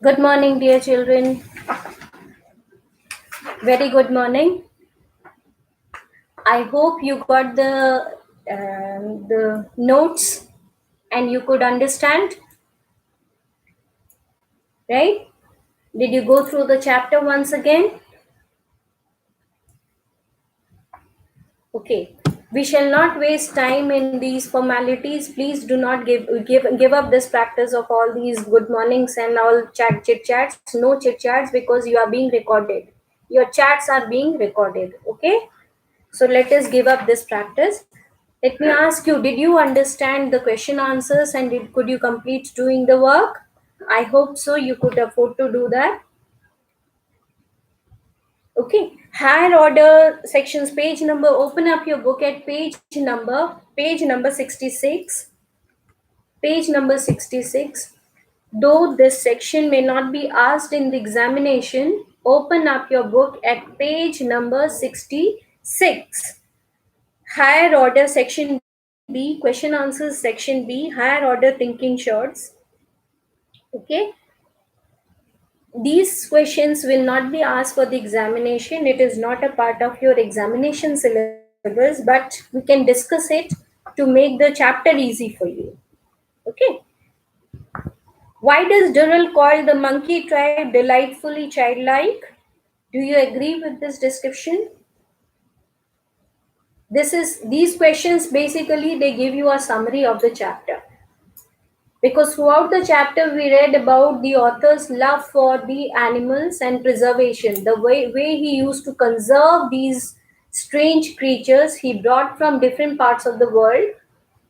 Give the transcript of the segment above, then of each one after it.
Good morning, dear children. Very good morning. I hope you got the notes and you could understand, right? Did you go through the chapter once again? Okay. We shall not waste time in these formalities. Please do not give up this practice of all these good mornings and all chit chats. No chit chats because you are being recorded. Your chats are being recorded. Okay. So let us give up this practice. Let me ask you, did you understand the question answers and could you complete doing the work? I hope so. You could afford to do that. Okay. Higher order sections, page number, open up your book at page number 66. Page number 66. Though this section may not be asked in the examination, open up your book at page number 66. Higher order section B, question answers section B, higher order thinking shorts. Okay. These questions will not be asked for the examination. It is not a part of your examination syllabus, but we can discuss it to make the chapter easy for you. Okay. Why does Durrell call the monkey tribe delightfully childlike? Do you agree with this description? These questions basically they give you a summary of the chapter. Because throughout the chapter we read about the author's love for the animals and preservation, the way he used to conserve these strange creatures he brought from different parts of the world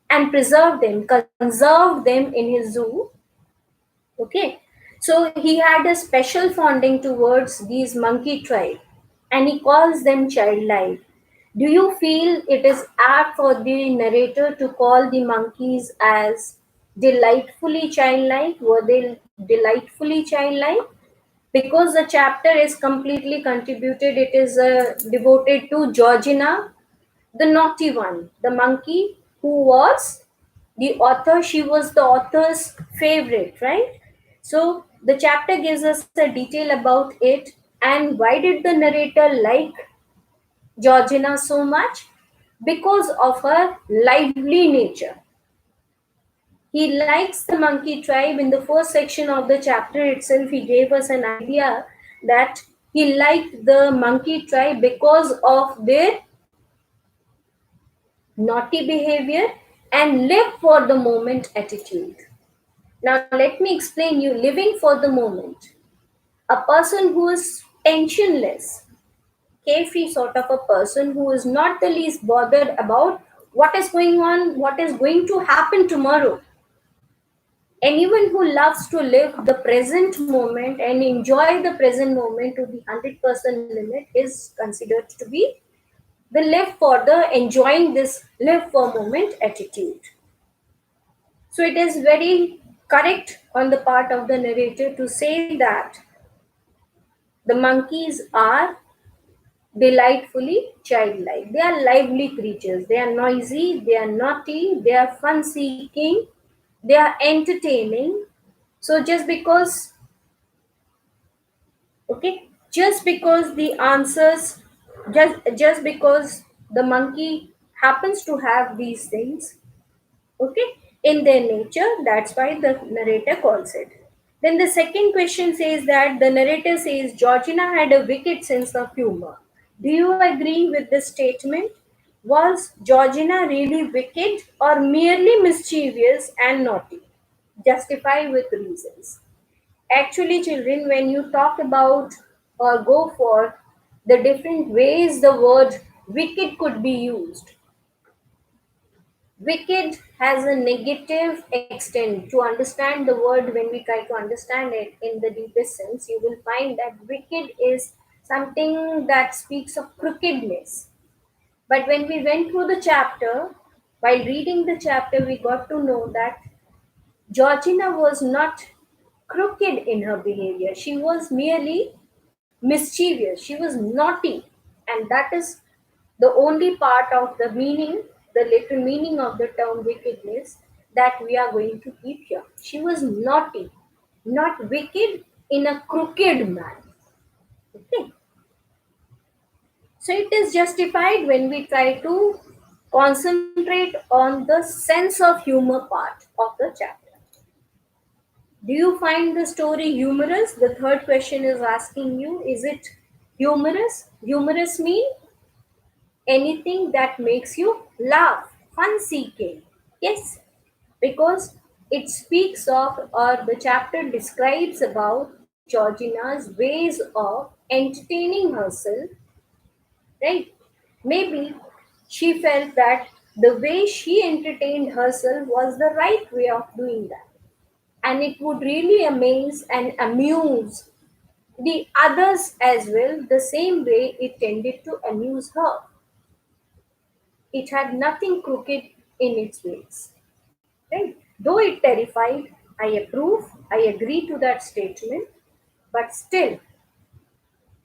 and conserved them in his zoo. Okay, so he had a special fonding towards these monkey tribe and he calls them childlike. Do you feel it is apt for the narrator to call the monkeys as delightfully childlike? Were they delightfully childlike? Because the chapter is completely contributed, it is devoted to Georgina, the naughty one, the monkey who was the author, she was the author's favorite, right? So the chapter gives us a detail about it. And why did the narrator like Georgina so much? Because of her lively nature. He likes the monkey tribe. In the first section of the chapter itself, he gave us an idea that he liked the monkey tribe because of their naughty behavior and live for the moment attitude. Now, let me explain you living for the moment. A person who is tensionless, carefree sort of a person who is not the least bothered about what is going on, what is going to happen tomorrow. Anyone who loves to live the present moment and enjoy the present moment to the 100% limit is considered to be the live for the enjoying this live for moment attitude. So it is very correct on the part of the narrator to say that the monkeys are delightfully childlike. They are lively creatures. They are noisy, they are naughty, they are fun seeking, they are entertaining. So just because the answers, just because the monkey happens to have these things, okay, in their nature, that's why the narrator calls it. Then the second question says that the narrator says Georgina had a wicked sense of humor. Do you agree with this statement? Was Georgina really wicked or merely mischievous and naughty? Justify with reasons. Actually, children, when you talk about or go for the different ways the word wicked could be used, wicked has a negative extent. To understand the word, when we try to understand it in the deepest sense, you will find that wicked is something that speaks of crookedness. But when we went through the chapter, while reading the chapter, we got to know that Georgina was not crooked in her behavior. She was merely mischievous. She was naughty. And that is the only part of the meaning, the literal meaning of the term wickedness that we are going to keep here. She was naughty, not wicked, in a crooked manner. Okay. So it is justified when we try to concentrate on the sense of humor part of the chapter. Do you find the story humorous? The third question is asking you, is it humorous? Humorous mean anything that makes you laugh, fun seeking. Yes, because it speaks of, or the chapter describes about Georgina's ways of entertaining herself, right? Maybe she felt that the way she entertained herself was the right way of doing that. And it would really amaze and amuse the others as well, the same way it tended to amuse her. It had nothing crooked in its ways. Right? Though it terrified, I approve, I agree to that statement, but still,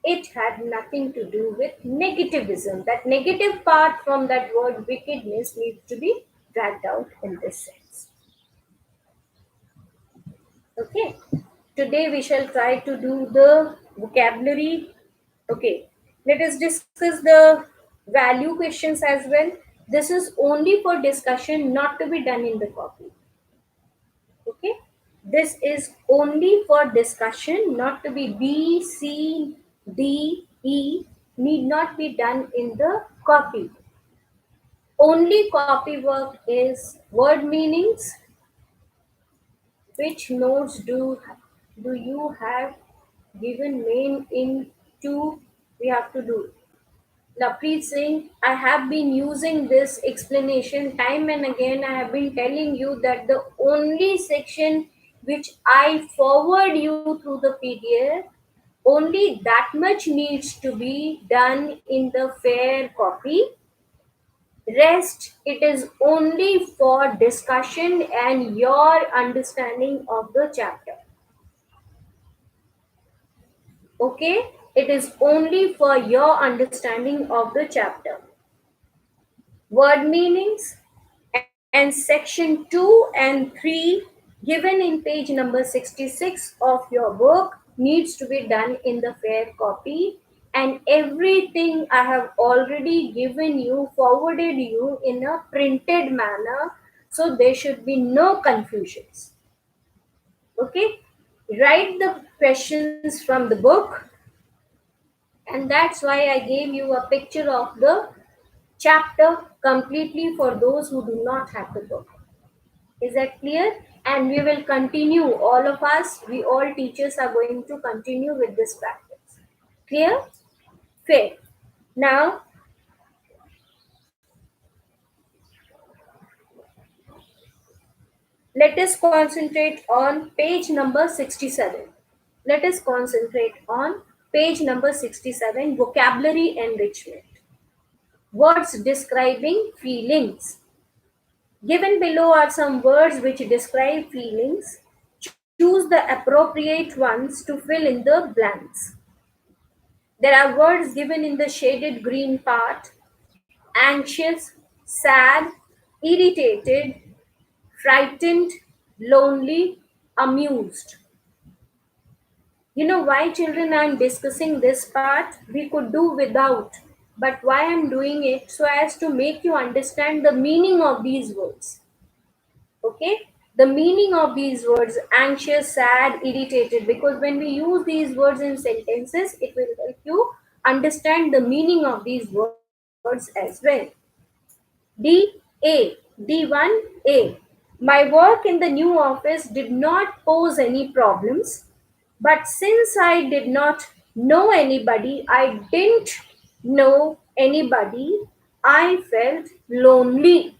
it had nothing to do with negativism. That negative part from that word wickedness needs to be dragged out in this sense. Okay. Today we shall try to do the vocabulary. Okay. Let us discuss the value questions as well. This is only for discussion, not to be done in the copy. Okay. This is only for discussion, not to be B, C, D, E, need not be done in the copy. Only copy work is word meanings. Which notes do you have given main into we have to do? Lapreet saying, I have been using this explanation time and again. I have been telling you that the only section which I forward you through the PDF, only that much needs to be done in the fair copy. Rest, it is only for discussion and your understanding of the chapter. Okay? It is only for your understanding of the chapter. Word meanings and section 2 and 3 given in page number 66 of your book needs to be done in the fair copy, and everything I have already given you, forwarded you in a printed manner, so there should be no confusions. Okay, write the questions from the book, and that's why I gave you a picture of the chapter completely for those who do not have the book. Is that clear? And we will continue, all of us, we all teachers are going to continue with this practice. Clear? Fair. Now, let us concentrate on page number 67. Let us concentrate on page number 67, vocabulary enrichment. Words describing feelings. Given below are some words which describe feelings. Choose the appropriate ones to fill in the blanks. There are words given in the shaded green part: anxious, sad, irritated, frightened, lonely, amused. You know why, children, I'm discussing this part? We could do without, but why I'm doing it? So as to make you understand the meaning of these words. Okay, the meaning of these words: anxious, sad, irritated, because when we use these words in sentences, it will help you understand the meaning of these words as well. D1A. My work in the new office did not pose any problems, but since I did not know anybody, I didn't know anybody, I felt lonely.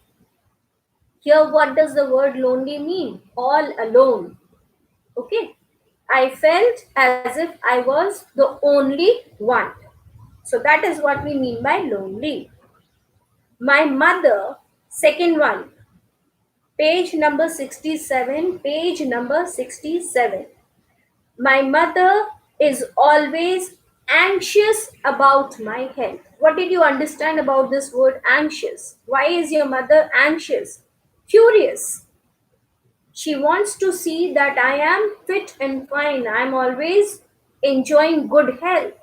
Here, what does the word lonely mean? All alone. Okay. I felt as if I was the only one. So that is what we mean by lonely. My mother, second one, page number 67, page number 67. My mother is always anxious about my health. What did you understand about this word anxious? Why is your mother anxious? Curious. She wants to see that I am fit and fine. I'm always enjoying good health.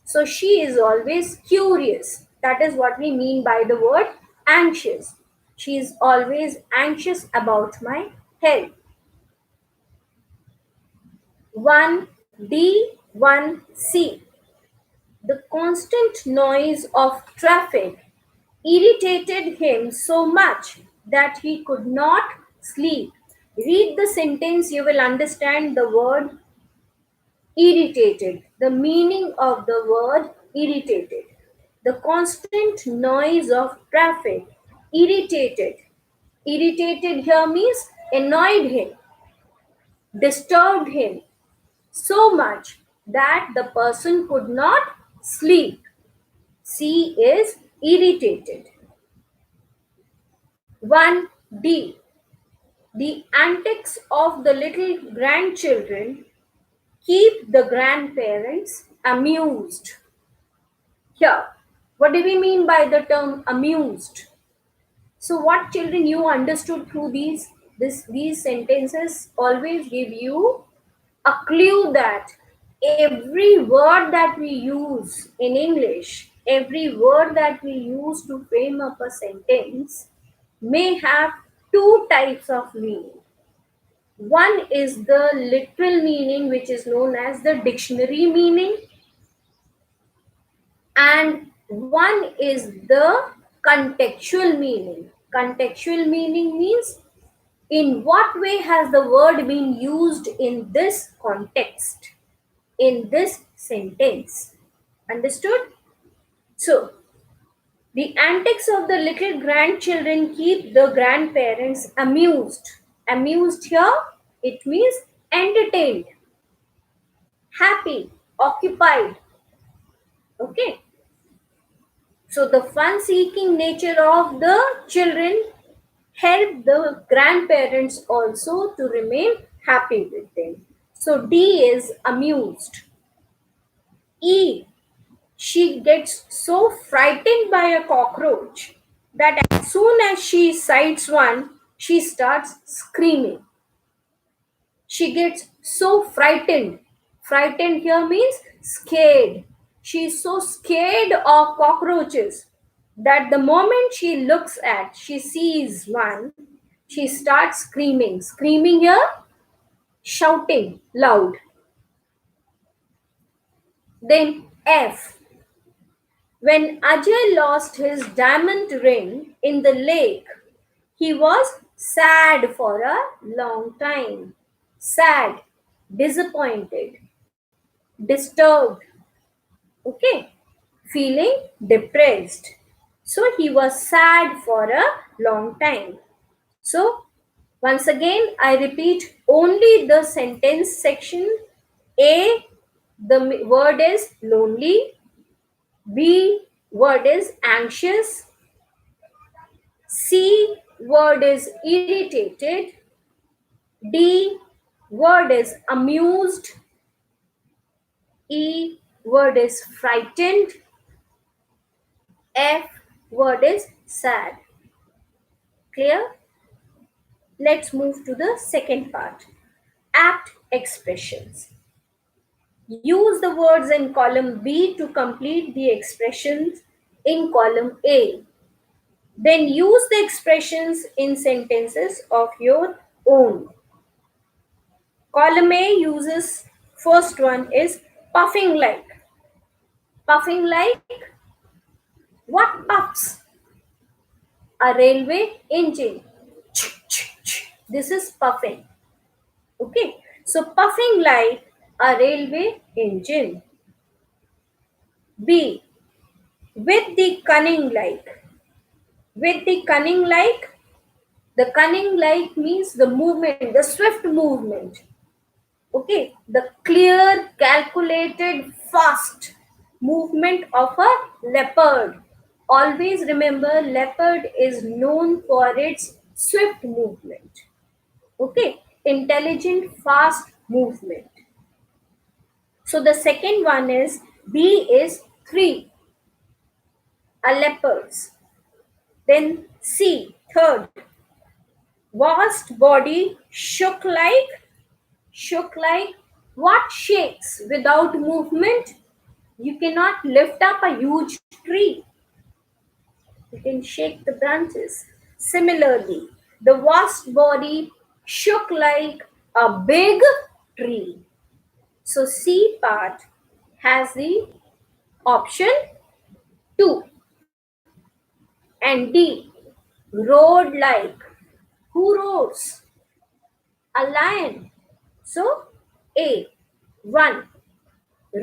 So she is always curious. That is what we mean by the word anxious. She is always anxious about my health. 1D1C. The constant noise of traffic irritated him so much that he could not sleep. Read the sentence, you will understand the word irritated, the meaning of the word irritated. The constant noise of traffic irritated. Irritated here means annoyed him, disturbed him so much that the person could not sleep. C is irritated. 1D. The antics of the little grandchildren keep the grandparents amused. Here, what do we mean by the term amused? So, what children you understood through these sentences always give you a clue that every word that we use in English, every word that we use to frame up a sentence may have two types of meaning. One is the literal meaning, which is known as the dictionary meaning, and one is the contextual meaning. Contextual meaning means in what way has the word been used in this context, in this sentence. Understood? So, the antics of the little grandchildren keep the grandparents amused. Amused here, it means entertained, happy, occupied. Okay. So the fun-seeking nature of the children help the grandparents also to remain happy with them. So D is amused. E, she gets so frightened by a cockroach that as soon as she sights one, she starts screaming. She gets so frightened. Frightened here means scared. She is so scared of cockroaches that the moment she sees one, she starts screaming. Screaming here, shouting loud. Then F. When Ajay lost his diamond ring in the lake, he was sad for a long time. Sad, disappointed, disturbed, okay, feeling depressed. So he was sad for a long time. So once again, I repeat only the sentence section. A, the word is lonely. B, word is anxious. C, word is irritated. D, word is amused. E, word is frightened. F, word is sad. Clear? Let's move to the second part. Apt expressions. Use the words in column B to complete the expressions in column A. Then use the expressions in sentences of your own. Column A uses, first one is puffing like. Puffing like, what puffs? A railway engine. This is puffing. Okay, so puffing like a railway engine. B, with the cunning like. With the cunning like, the cunning like means the movement, the swift movement. Okay, the clear, calculated, fast movement of a leopard. Always remember, leopard is known for its swift movement. Okay, intelligent, fast movement. So the second one is B is 3, a leopards. Then C, third, Vast body shook like what shakes without movement? You cannot lift up a huge tree. You can shake the branches. Similarly, the vast body shook like a big tree. So C part has the option 2 and D roared like. Who roars? A lion. So A 1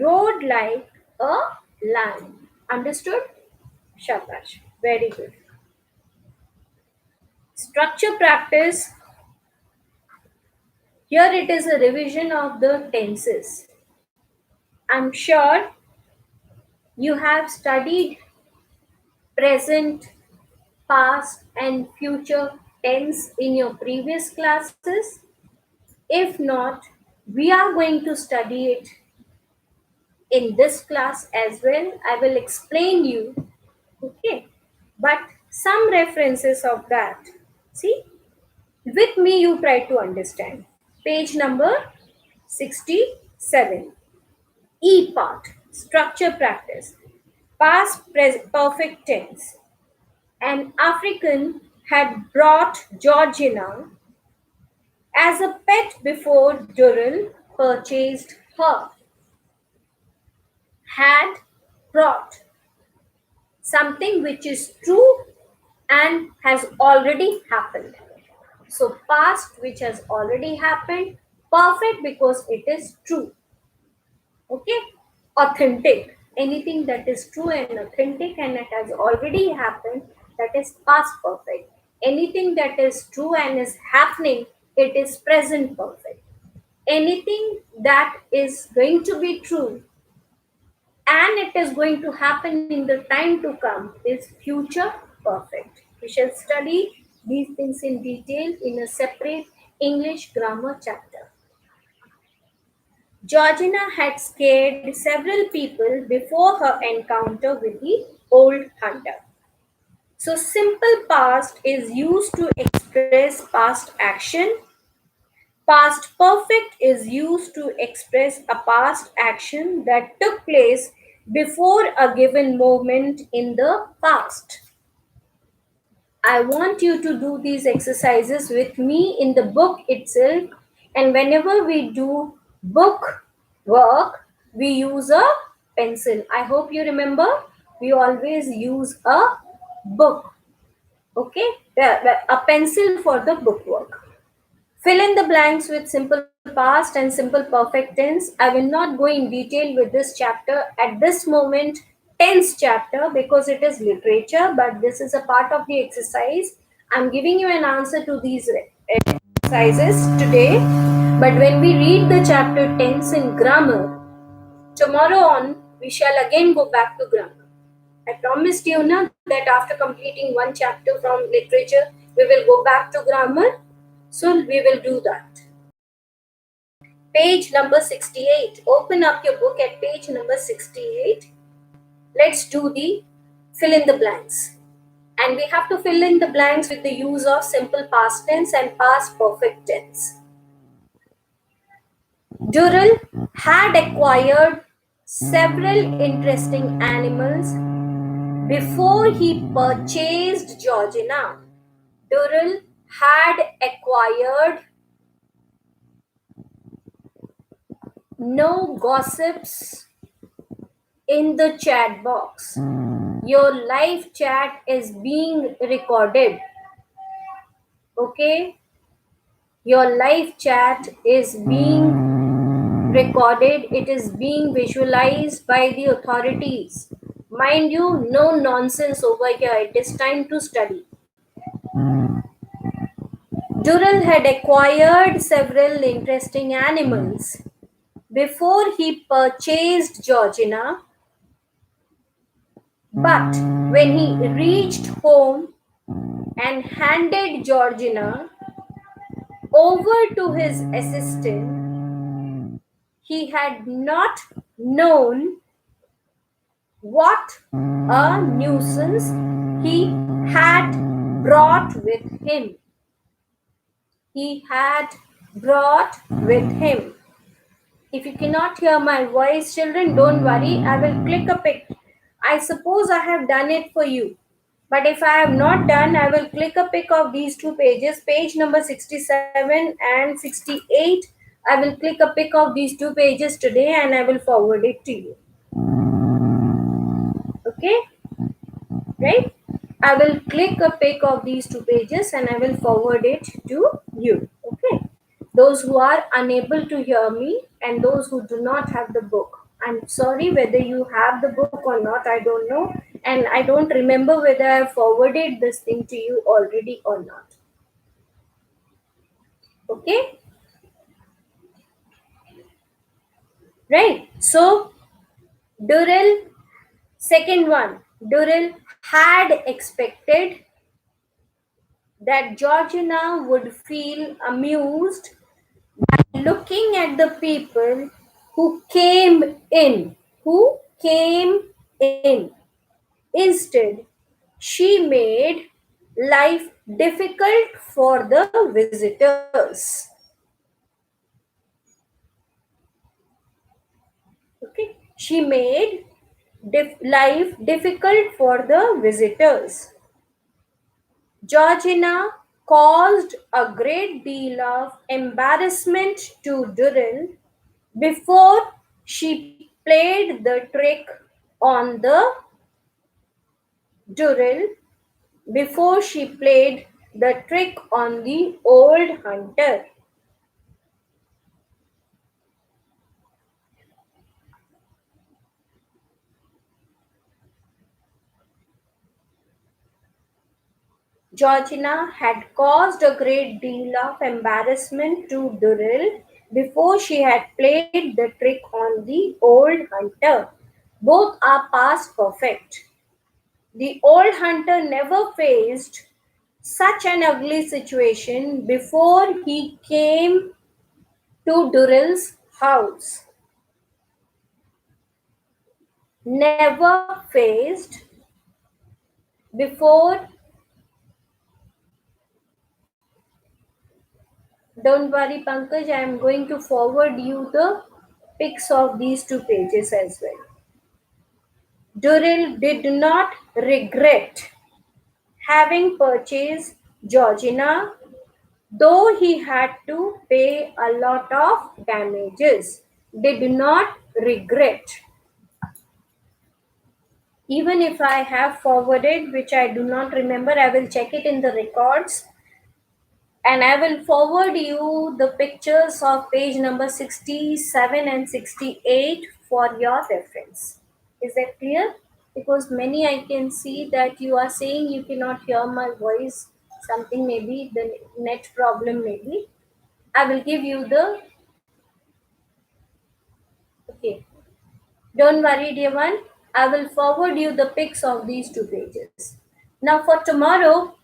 roared like a lion. Understood? Shabash. Very good. Structure practice. Here it is a revision of the tenses. I'm sure you have studied present, past, and future tense in your previous classes. If not, we are going to study it in this class as well. I will explain you. Okay. But some references of that. See, with me you try to understand. Page number 67. E part, structure practice, perfect tense. An African had brought Georgina as a pet before Durrell purchased her. Had brought something which is true and has already happened. So, past which has already happened, perfect because it is true. Okay, authentic, anything that is true and authentic and it has already happened, that is past perfect. Anything that is true and is happening, it is present perfect. Anything that is going to be true and it is going to happen in the time to come is future perfect. We shall study these things in detail in a separate English grammar chapter. Georgina had scared several people before her encounter with the old hunter. So, simple past is used to express past action. Past perfect is used to express a past action that took place before a given moment in the past. I want you to do these exercises with me in the book itself. And whenever we do book work, we use a pencil. I hope you remember, we always use a book. Okay, a pencil for the book work. Fill in the blanks with simple past and simple perfect tense. I will not go in detail with this chapter at this moment, tense chapter, because it is literature, but this is a part of the exercise. I'm giving you an answer to these exercises today. But when we read the chapter tense in grammar, tomorrow on, we shall again go back to grammar. I promised you na, that after completing one chapter from literature, we will go back to grammar. So we will do that. Page number 68. Open up your book at page number 68. Let's do the fill in the blanks. And we have to fill in the blanks with the use of simple past tense and past perfect tense. Durrell had acquired several interesting animals before he purchased Georgina. Durrell had acquired no gossips in the chat box. Your live chat is being recorded. Okay? Your live chat is being recorded. It is being visualized by the authorities. Mind you, no nonsense over here. It is time to study. Durrell had acquired several interesting animals before he purchased Georgina. But when he reached home and handed Georgina over to his assistant, he had not known what a nuisance he had brought with him. he had brought with him. If you cannot hear my voice, children, don't worry. I will click a pic. I suppose I have done it for you. But if I have not done, I will click a pic of these two pages, page number 67 and 68. I will click a pic of these two pages today and I will forward it to you. Okay? Right? I will click a pic of these two pages and I will forward it to you. Okay? Those who are unable to hear me and those who do not have the book. I'm sorry whether you have the book or not, I don't know. And I don't remember whether I forwarded this thing to you already or not. Okay? Right? So, Durrell, second one, Durrell had expected that Georgina would feel amused looking at the people who came in. Who came in. Instead, she made life difficult for the visitors. Okay, she made life difficult for the visitors. Georgina caused a great deal of embarrassment to Durrell before she played the trick on the Durrell before she played the trick on the old hunter. Georgina had caused a great deal of embarrassment to Durrell before she had played the trick on the old hunter. Both are past perfect. The old hunter never faced such an ugly situation before he came to Durrell's house. Never faced before. Don't worry, Pankaj, I am going to forward you the pics of these two pages as well. Durrell did not regret having purchased Georgina, though he had to pay a lot of damages. Did not regret. Even if I have forwarded, which I do not remember, I will check it in the records. And I will forward you the pictures of page number 67 and 68 for your reference. Is that clear? Because many I can see that you are saying you cannot hear my voice. Something maybe the net problem maybe. I will give you the okay. Don't worry, dear one. I will forward you the pics of these two pages. Now for tomorrow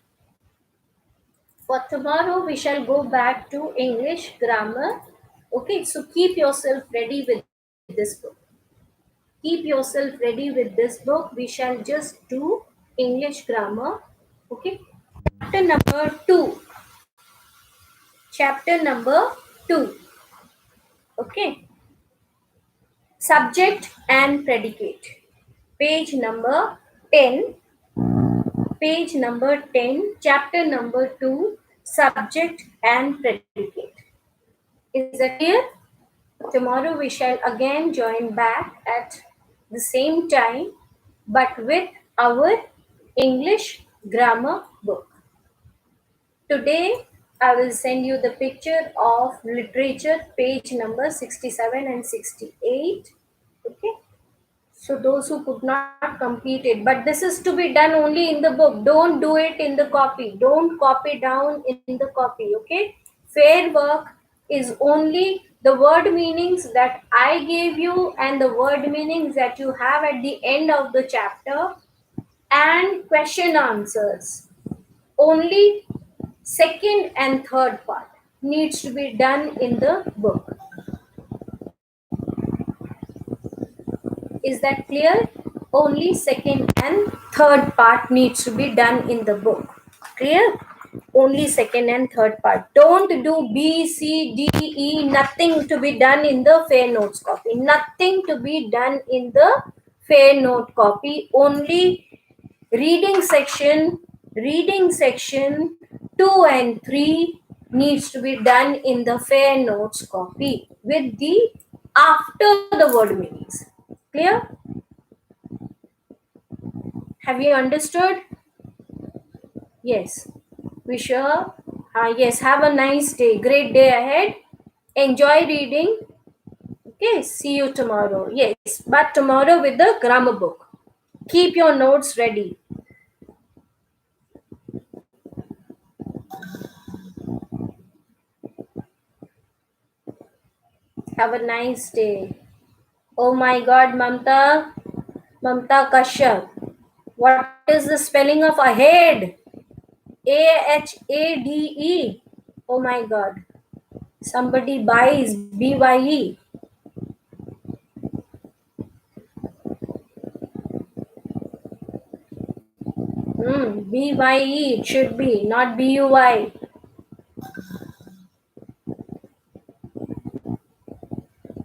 we shall go back to English grammar. Okay, so keep yourself ready with this book. Keep yourself ready with this book. We shall just do English grammar. Okay, chapter number 2. Chapter number 2. Okay, subject and predicate. Page number 10. Page number 10, chapter number 2, subject and predicate. Is that clear? Tomorrow we shall again join back at the same time, but with our English grammar book. Today I will send you the picture of literature, page number 67 and 68. Okay. So those who could not complete it, but this is to be done only in the book. Don't do it in the copy. Don't copy down in the copy. Okay. Fair work is only the word meanings that I gave you and the word meanings that you have at the end of the chapter and question answers. Only second and third part needs to be done in the book. Is that clear? Only second and third part needs to be done in the book. Clear? only second and third part. Don't do B, C, D, E. Nothing to be done in the fair notes copy. Nothing to be done in the fair note copy. Only reading section, reading section 2 and 3 needs to be done in the fair notes copy with the after the word meanings. Clear? Have you understood? Yes. Wish her, yes, have a nice day. Great day ahead. Enjoy reading. Okay, see you tomorrow. Yes, but tomorrow with the grammar book. Keep your notes ready. Have a nice day. Oh my God, Mamta. Mamta Kashyap. What is the spelling of ahead? AHADE. Oh my God. Somebody buys BYE. BYE. It should be, not BUY.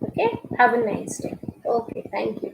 Okay. Have a nice day. Okay. Thank you.